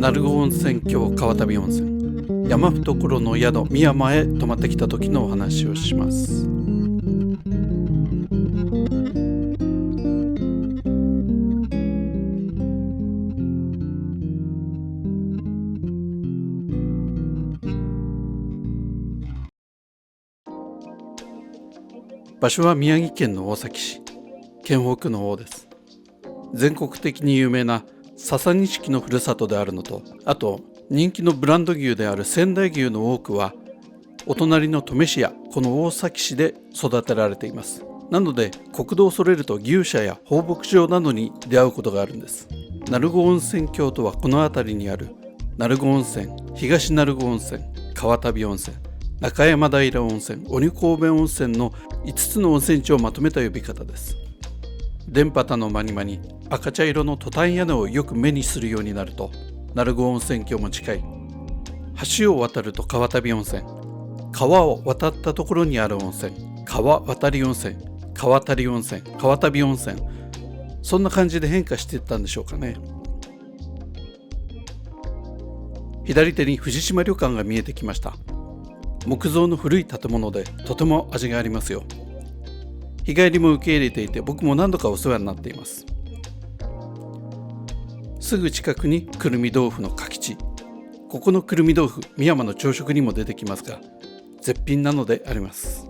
鳴子温泉郷川旅温泉、山懐の宿深山へ泊まってきた時のお話をします。場所は宮城県の大崎市、県北の方です。全国的に有名な笹錦のふるさとであるのと、あと人気のブランド牛である仙台牛の多くはお隣の登米市やこの大崎市で育てられています。なので国道をそれると牛舎や放牧場などに出会うことがあるんです。鳴子温泉郷とはこの辺りにある鳴子温泉、東鳴子温泉、川旅温泉、中山平温泉、鬼神戸温泉の5つの温泉地をまとめた呼び方です。電波塔の間に間に赤茶色のトタン屋根をよく目にするようになると、鳴子温泉郷も近い。橋を渡ると川旅温泉、川を渡ったところにある温泉、川渡り温泉、川旅温泉、川旅温泉、そんな感じで変化していったんでしょうかね。左手に藤島旅館が見えてきました。木造の古い建物でとても味がありますよ。日帰りも受け入れていて、僕も何度かお世話になっています。すぐ近くにくるみ豆腐の柿地、ここのくるみ豆腐、深山の朝食にも出てきますが絶品なのであります。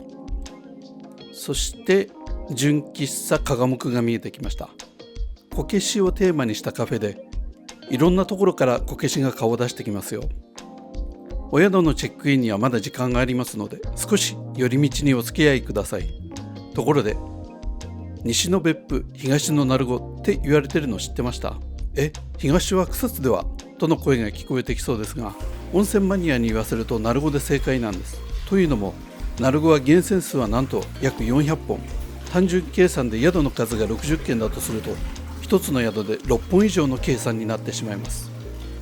そして純喫茶かがもくが見えてきました。こけしをテーマにしたカフェで、いろんなところからこけしが顔を出してきますよ。お宿のチェックインにはまだ時間がありますので、少し寄り道にお付き合いください。ところで、西の別府、東の鳴子って言われてるの知ってました？東は草津ではとの声が聞こえてきそうですが、温泉マニアに言わせると鳴子で正解なんです。というのも、鳴子は源泉数はなんと約400本。単純計算で宿の数が60軒だとすると、1つの宿で6本以上の計算になってしまいます。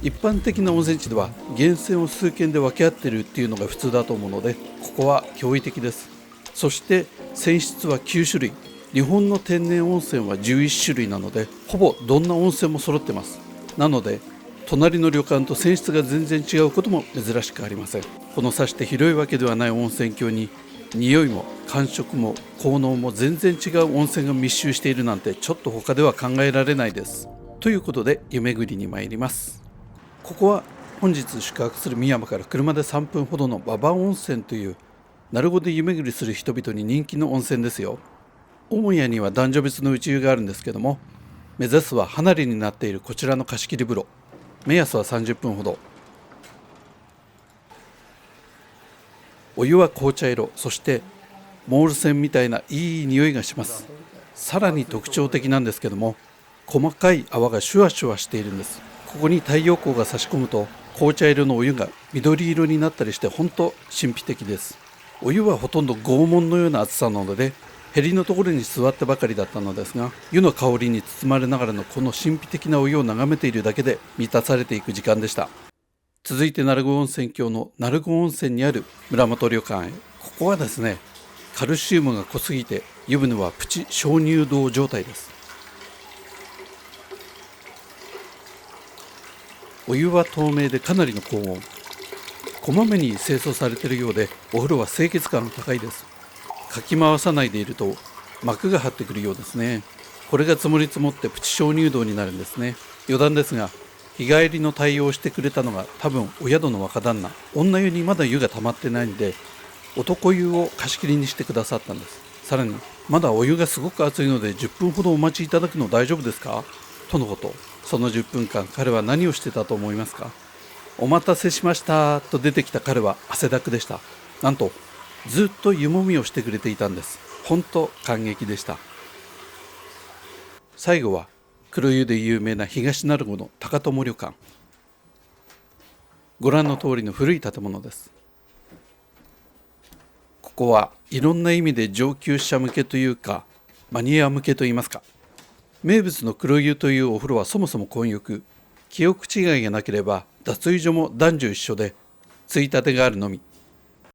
一般的な温泉地では源泉を数軒で分け合っているっていうのが普通だと思うので、ここは驚異的です。そして泉質は9種類、日本の天然温泉は11種類なので、ほぼどんな温泉も揃ってます。なので隣の旅館と泉質が全然違うことも珍しくありません。このさして広いわけではない温泉郷に、匂いも感触も効能も全然違う温泉が密集しているなんて、ちょっと他では考えられないです。ということで湯巡りに参ります。ここは本日宿泊する深山から車で3分ほどの馬場温泉という、鳴子で湯巡りする人々に人気の温泉ですよ。母屋には男女別の内湯があるんですけども、目指すは離れになっているこちらの貸し切り風呂。目安は30分ほど。お湯は紅茶色、そしてモール泉みたいないい匂いがします。さらに特徴的なんですけども、細かい泡がシュワシュワしているんです。ここに太陽光が差し込むと、紅茶色のお湯が緑色になったりして、本当神秘的です。お湯はほとんど拷問のような熱さなので、へりのところに座ってばかりだったのですが、湯の香りに包まれながらのこの神秘的なお湯を眺めているだけで満たされていく時間でした。続いて鳴子温泉郷の鳴子温泉にある村本旅館へ。ここはですね、カルシウムが濃すぎて湯船はプチ鍾乳洞状態です。お湯は透明でかなりの高温、こまめに清掃されているようで、お風呂は清潔感が高いです。かき回さないでいると膜が張ってくるようですね。これが積もり積もってプチ鍾乳洞になるんですね。余談ですが、日帰りの対応をしてくれたのが多分お宿の若旦那。女湯にまだ湯が溜まってないんで、男湯を貸し切りにしてくださったんです。さらに、まだお湯がすごく熱いので10分ほどお待ちいただくの大丈夫ですかとのこと。その10分間、彼は何をしてたと思いますか？お待たせしましたと出てきた彼は汗だくでした。なんとずっと湯もみをしてくれていたんです。本当感激でした。最後は黒湯で有名な東鳴子の高友旅館。ご覧の通りの古い建物です。ここはいろんな意味で上級者向けというか、マニア向けといいますか。名物の黒湯というお風呂はそもそも混浴、記憶違いがなければ脱衣所も男女一緒で、ついたてがあるのみ。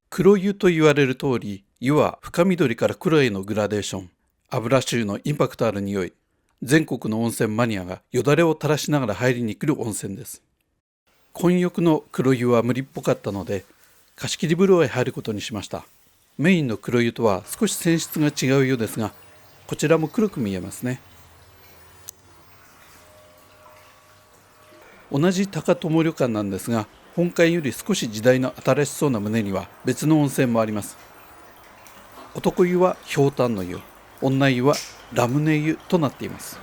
黒湯と言われる通り、湯は深緑から黒へのグラデーション、油臭のインパクトある匂い、全国の温泉マニアがよだれを垂らしながら入りに来る温泉です。混浴の黒湯は無理っぽかったので貸し切り風呂へ入ることにしました。メインの黒湯とは少し泉質が違うようですが、こちらも黒く見えますね。同じ高友旅館なんですが、本館より少し時代の新しそうな棟には別の温泉もあります。男湯はひょうたんの湯、女湯はラムネ湯となっています。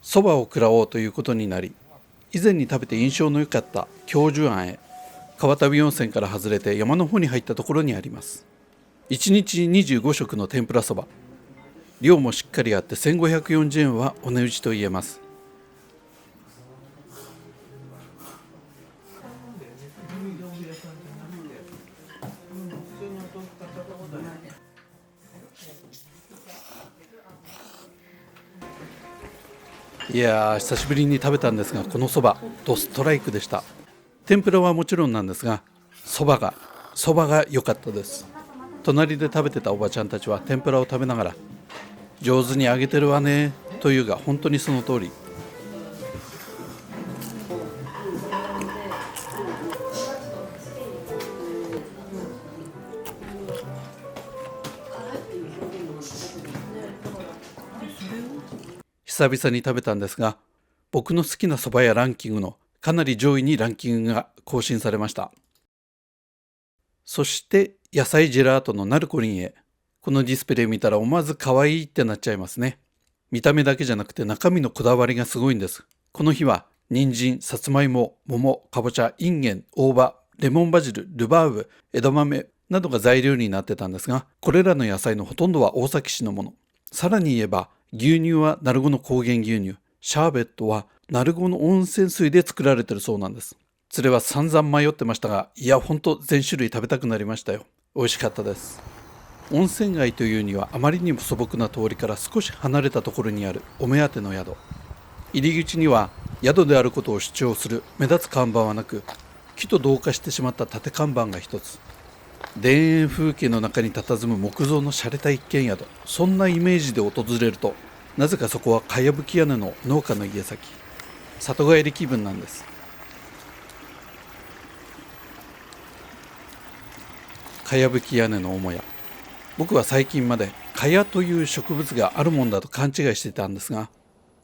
そばを食らおうということになり、以前に食べて印象の良かった教授庵へ川旅温泉から外れて山の方に入ったところにあります。1日25食の天ぷらそば、量もしっかりあって1540円はお値打ちと言えます。いやー、久しぶりに食べたんですが、このそばドストライクでした。天ぷらはもちろんなんですが、そばが良かったです。隣で食べてたおばちゃんたちは天ぷらを食べながら、上手に揚げてるわねというが、本当にその通り。久々に食べたんですが、僕の好きなそば屋ランキングのかなり上位にランキングが更新されました。そして野菜ジェラートのナルコリンへ。このディスプレイ見たら思わず可愛いってなっちゃいますね。見た目だけじゃなくて中身のこだわりがすごいんです。この日は人参、さつまいも、桃、かぼちゃ、インゲン、大葉、レモンバジル、ルバーブ、枝豆などが材料になってたんですが、これらの野菜のほとんどは大崎市のもの。さらに言えば牛乳は鳴子の高原牛乳、シャーベットは鳴子の温泉水で作られてるそうなんです。それは散々迷ってましたが、いやほんと全種類食べたくなりましたよ。美味しかったです。温泉街というにはあまりにも素朴な通りから少し離れたところにあるお目当ての宿。入り口には宿であることを主張する目立つ看板はなく、木と同化してしまった縦看板が一つ。田園風景の中に佇む木造の洒落た一軒宿、そんなイメージで訪れると、なぜかそこはかやぶき屋根の農家の家先、里帰り気分なんです。かやぶき屋根の母屋、僕は最近までかやという植物があるもんだと勘違いしていたんですが、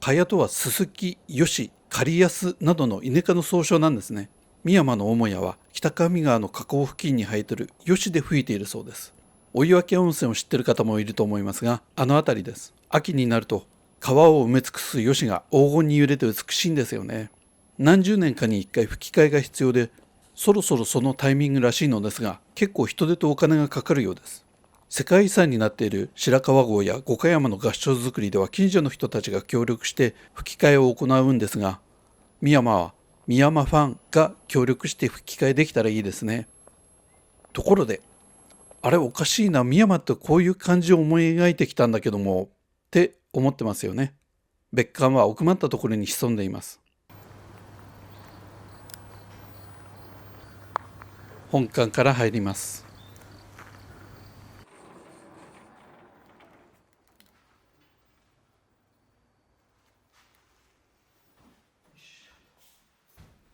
かやとはススキ、ヨシ、カリヤスなどのイネ科の総称なんですね。深山の母屋は北上川の河口付近に生えているヨシで吹いているそうです。追分温泉を知っている方もいると思いますが、あの辺りです。秋になると川を埋め尽くすヨシが黄金に揺れて美しいんですよね。何十年かに一回吹き替えが必要で、そろそろそのタイミングらしいのですが、結構人手とお金がかかるようです。世界遺産になっている白川郷や五箇山の合掌造りでは近所の人たちが協力して吹き替えを行うんですが、深山は深山ファンが協力して吹き替えできたらいいですね。ところで、あれおかしいな、深山ってこういう感じを思い描いてきたんだけどもって思ってますよね。別館は奥まったところに潜んでいます。本館から入ります。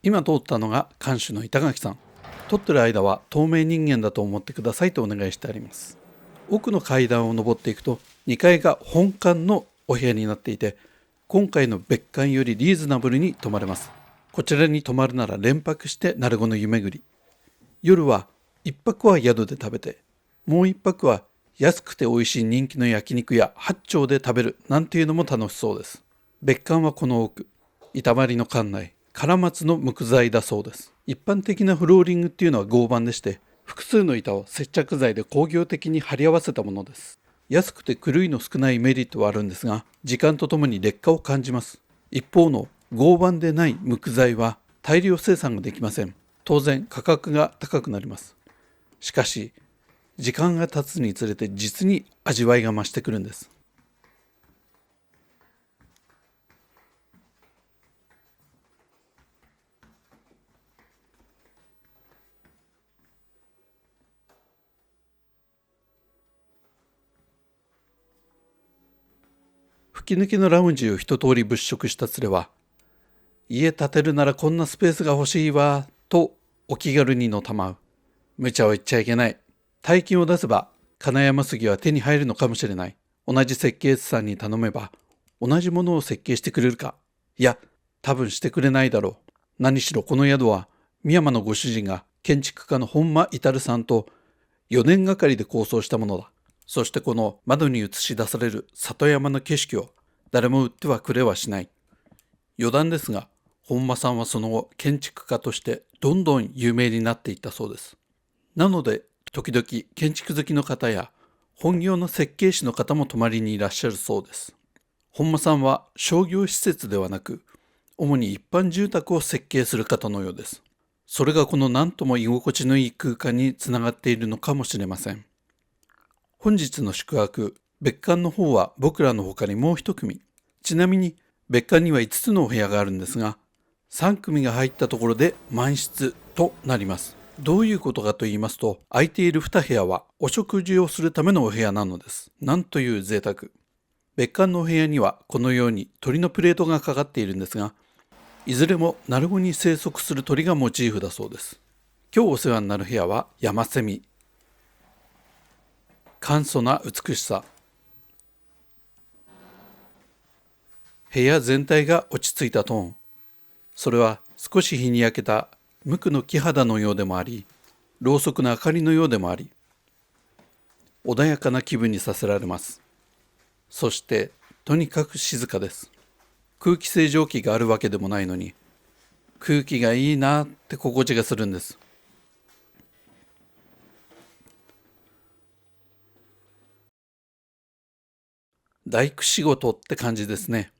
今通ったのが館主の板垣さん。撮ってる間は透明人間だと思ってくださいとお願いしてあります。奥の階段を上っていくと2階が本館のお部屋になっていて、今回の別館よりリーズナブルに泊まれます。こちらに泊まるなら連泊して鳴子の湯巡り。夜は1泊は宿で食べて、もう1泊は安くて美味しい人気の焼肉や八丁で食べるなんていうのも楽しそうです。別館はこの奥、板張りの館内、カラマツの木材だそうです。一般的なフローリングっていうのは合板でして、複数の板を接着剤で工業的に貼り合わせたものです。安くて狂いの少ないメリットはあるんですが、時間とともに劣化を感じます。一方の合板でない木材は大量生産ができません。当然価格が高くなります。しかし時間が経つにつれて実に味わいが増してくるんです。吹き抜けのラウンジを一通り物色した連れは、家建てるならこんなスペースが欲しいわとお気軽にのたまう。無茶を言っちゃいけない。大金を出せば金山杉は手に入るのかもしれない。同じ設計士さんに頼めば同じものを設計してくれるか。いや、多分してくれないだろう。何しろこの宿は深山のご主人が建築家の本間至さんと4年がかりで構想したものだ。そしてこの窓に映し出される里山の景色を誰も売ってはくれはしない。余談ですが、本間さんはその後建築家としてどんどん有名になっていったそうです。なので時々建築好きの方や本業の設計士の方も泊まりにいらっしゃるそうです。本間さんは商業施設ではなく、主に一般住宅を設計する方のようです。それがこの何とも居心地のいい空間につながっているのかもしれません。本日の宿泊、別館の方は僕らの他にもう一組。ちなみに別館には5つのお部屋があるんですが、3組が入ったところで満室となります。どういうことかと言いますと、空いている2部屋はお食事をするためのお部屋なのです。なんという贅沢。別館のお部屋にはこのように鳥のプレートがかかっているんですが、いずれも鳴子に生息する鳥がモチーフだそうです。今日お世話になる部屋は山セミ。簡素な美しさ。部屋全体が落ち着いたトーン。それは少し日に焼けた無垢の木肌のようでもあり、ろうそくの明かりのようでもあり、穏やかな気分にさせられます。そしてとにかく静かです。空気清浄機があるわけでもないのに、空気がいいなって心地がするんです。大工仕事って感じですね。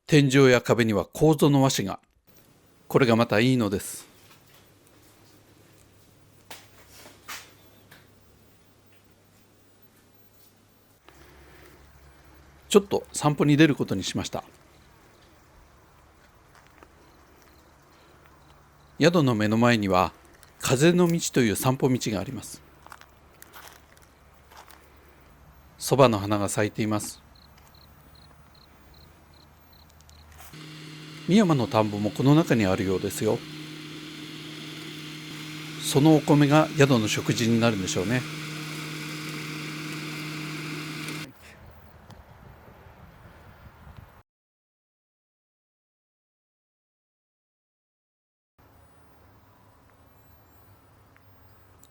天井や壁には楮の和紙が。これがまたいいのです。ちょっと散歩に出ることにしました。宿の目の前には風の道という散歩道があります。そばの花が咲いています。深山の田んぼもこの中にあるようですよ。そのお米が宿の食事になるんでしょうね。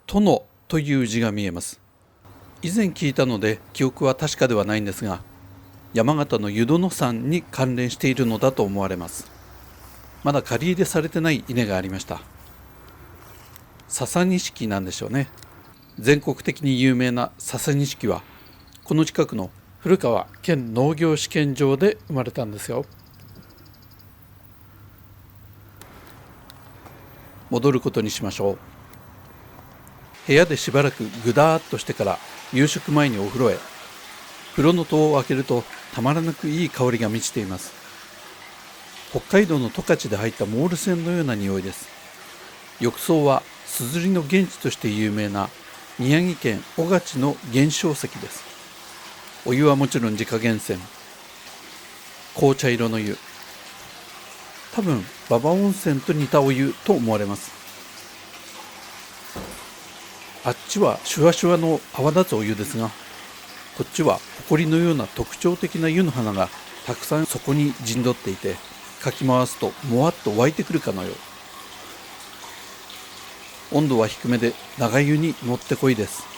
殿という字が見えます。以前聞いたので記憶は確かではないんですが、山形の湯殿山に関連しているのだと思われます。まだ借り入れされてない稲がありました。笹錦なんでしょうね。全国的に有名な笹錦はこの近くの古川県農業試験場で生まれたんですよ。戻ることにしましょう。部屋でしばらくぐだーっとしてから夕食前にお風呂へ。風呂の戸を開けるとたまらなくいい香りが満ちています。北海道の十勝で入ったモール船のような匂いです。浴槽はすずりの現地として有名な宮城県小勝の源証石です。お湯はもちろん自家源泉。紅茶色の湯。多分馬場温泉と似たお湯と思われます。あっちはシュワシュワの泡立つお湯ですが、こっちは埃のような特徴的な湯の花がたくさんそこに陣取っていて、かき回すともわっと湧いてくるかのよう。温度は低めで長湯にもってこいです。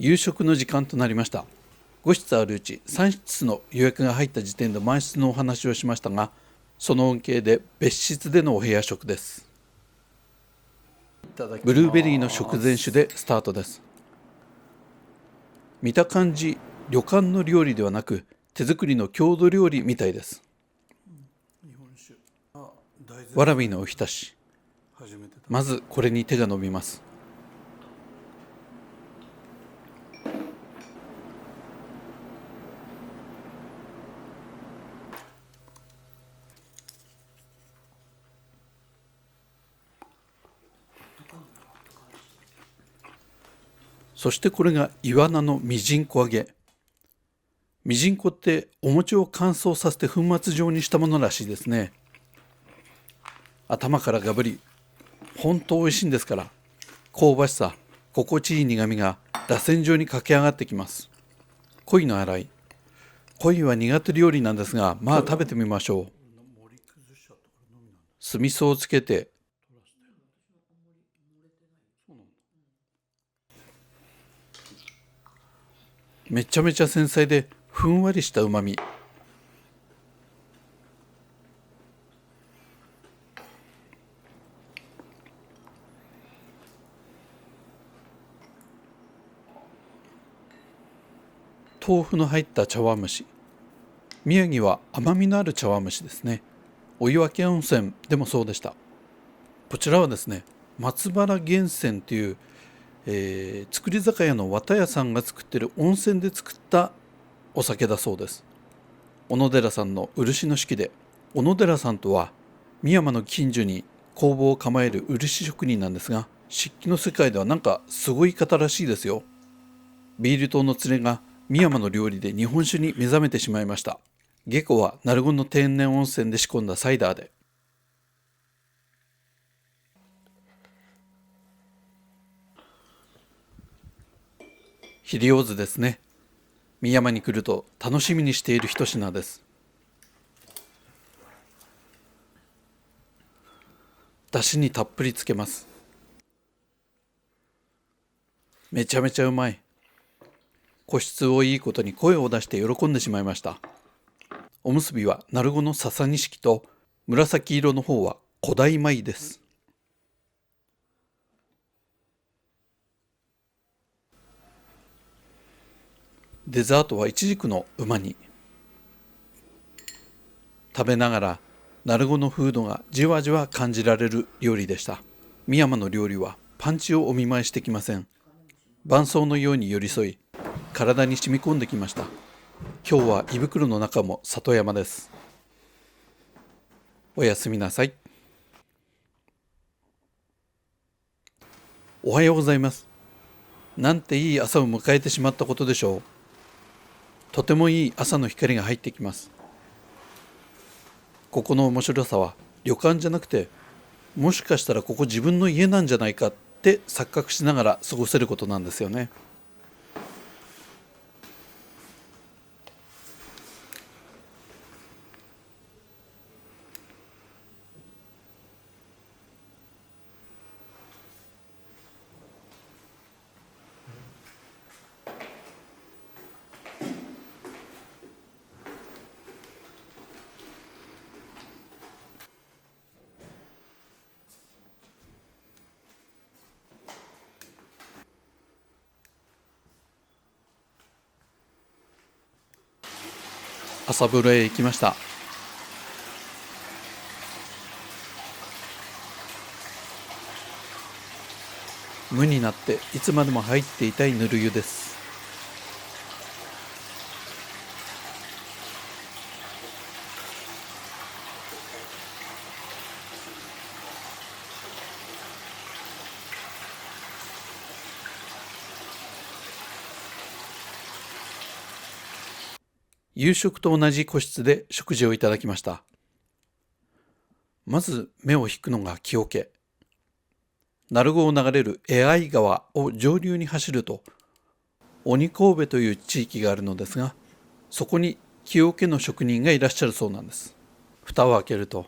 夕食の時間となりました。5室あるうち3室の予約が入った時点で満室のお話をしましたが、その恩恵で別室でのお部屋食です。ブルーベリーの食前酒でスタートです。見た感じ、旅館の料理ではなく手作りの郷土料理みたいです。わらびのおひたし。まずこれに手が伸びます。そしてこれがイワナのミジンコ揚げ。ミジンコってお餅を乾燥させて粉末状にしたものらしいですね。頭からガブリ、本当美味しいんですから、香ばしさ、心地いい苦みが螺旋状に駆け上がってきます。鯉の洗い。鯉は苦手料理なんですが、まあ食べてみましょう。酢味噌をつけて、めちゃめちゃ繊細でふんわりしたうまみ。豆腐の入った茶碗蒸し。宮城は甘みのある茶碗蒸しですね。お湯分温泉でもそうでした。こちらはですね、松原源泉という、造り酒屋の綿屋さんが作っている温泉で作ったお酒だそうです。小野寺さんの漆の式で、小野寺さんとは深山の近所に工房を構える漆職人なんですが、漆器の世界ではなんかすごい方らしいですよ。ビール島の連れが深山の料理で日本酒に目覚めてしまいました。下戸は鳴子の天然温泉で仕込んだサイダーで。ひりおずですね。深山に来ると楽しみにしている一品です。だしにたっぷりつけます。めちゃめちゃうまい。個室をいいことに声を出して喜んでしまいました。おむすびは鳴子の笹錦と紫色の方は古代米です。デザートはイチジクのうま煮。食べながら鳴子の風土がじわじわ感じられる料理でした。深山の料理はパンチをお見舞いしてきません。伴奏のように寄り添い、体に染み込んできました。今日は胃袋の中も里山です。おやすみなさい。おはようございます。なんていい朝を迎えてしまったことでしょう。とてもいい朝の光が入ってきます。ここの面白さは旅館じゃなくて、もしかしたらここ自分の家なんじゃないかって錯覚しながら過ごせることなんですよね。朝風呂へ行きました。無になっていつまでも入っていたいぬる湯です。夕食と同じ個室で食事をいただきました。まず目を引くのが木桶。鳴子を流れる江合川を上流に走ると鬼神戸という地域があるのですが、そこに木桶の職人がいらっしゃるそうなんです。蓋を開けると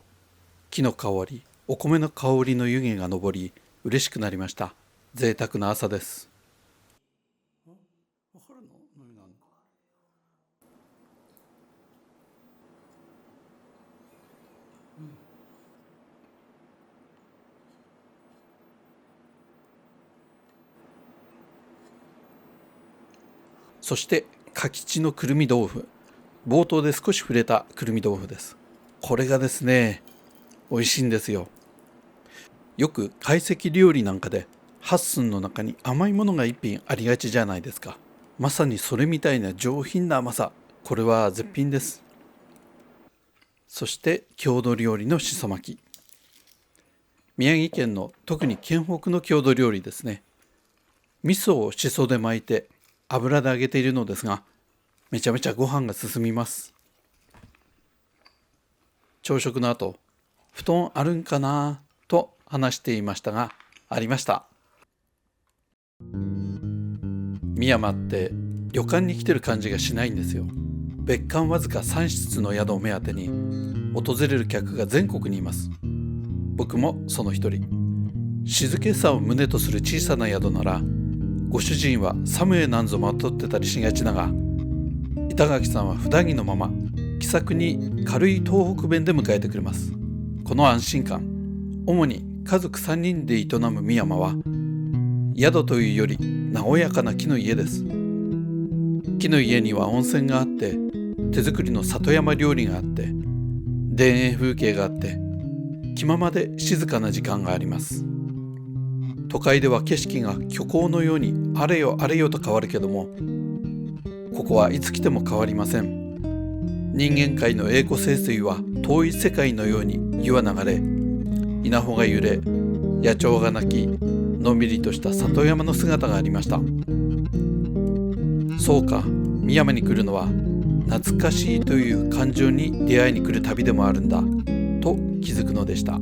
木の香り、お米の香りの湯気が上り、嬉しくなりました。贅沢な朝です。そしてかきちのくるみ豆腐。冒頭で少し触れたくるみ豆腐です。これがですね、美味しいんですよ。よく懐石料理なんかで八寸の中に甘いものが一品ありがちじゃないですか。まさにそれみたいな上品な甘さ。これは絶品です。そして郷土料理のしそ巻き。宮城県の特に県北の郷土料理ですね。味噌をしそで巻いて油で揚げているのですが、めちゃめちゃご飯が進みます。朝食の後、布団あるんかなと話していましたが、ありました。深山って旅館に来てる感じがしないんですよ。別館わずか3室の宿を目当てに訪れる客が全国にいます。僕もその一人。静けさを旨とする小さな宿なら、ご主人はサムエなんぞまとってたりしがちだが、板垣さんは普段着のまま気さくに軽い東北弁で迎えてくれます。この安心感、主に家族3人で営む深山は、宿というより和やかな木の家です。木の家には温泉があって、手作りの里山料理があって、田園風景があって、気ままで静かな時間があります。都会では景色が虚構のようにあれよあれよと変わるけども、ここはいつ来ても変わりません。人間界の栄枯盛衰は遠い世界のように湯は流れ、稲穂が揺れ、野鳥が鳴き、のんびりとした里山の姿がありました。そうか、深山に来るのは懐かしいという感情に出会いに来る旅でもあるんだと気づくのでした。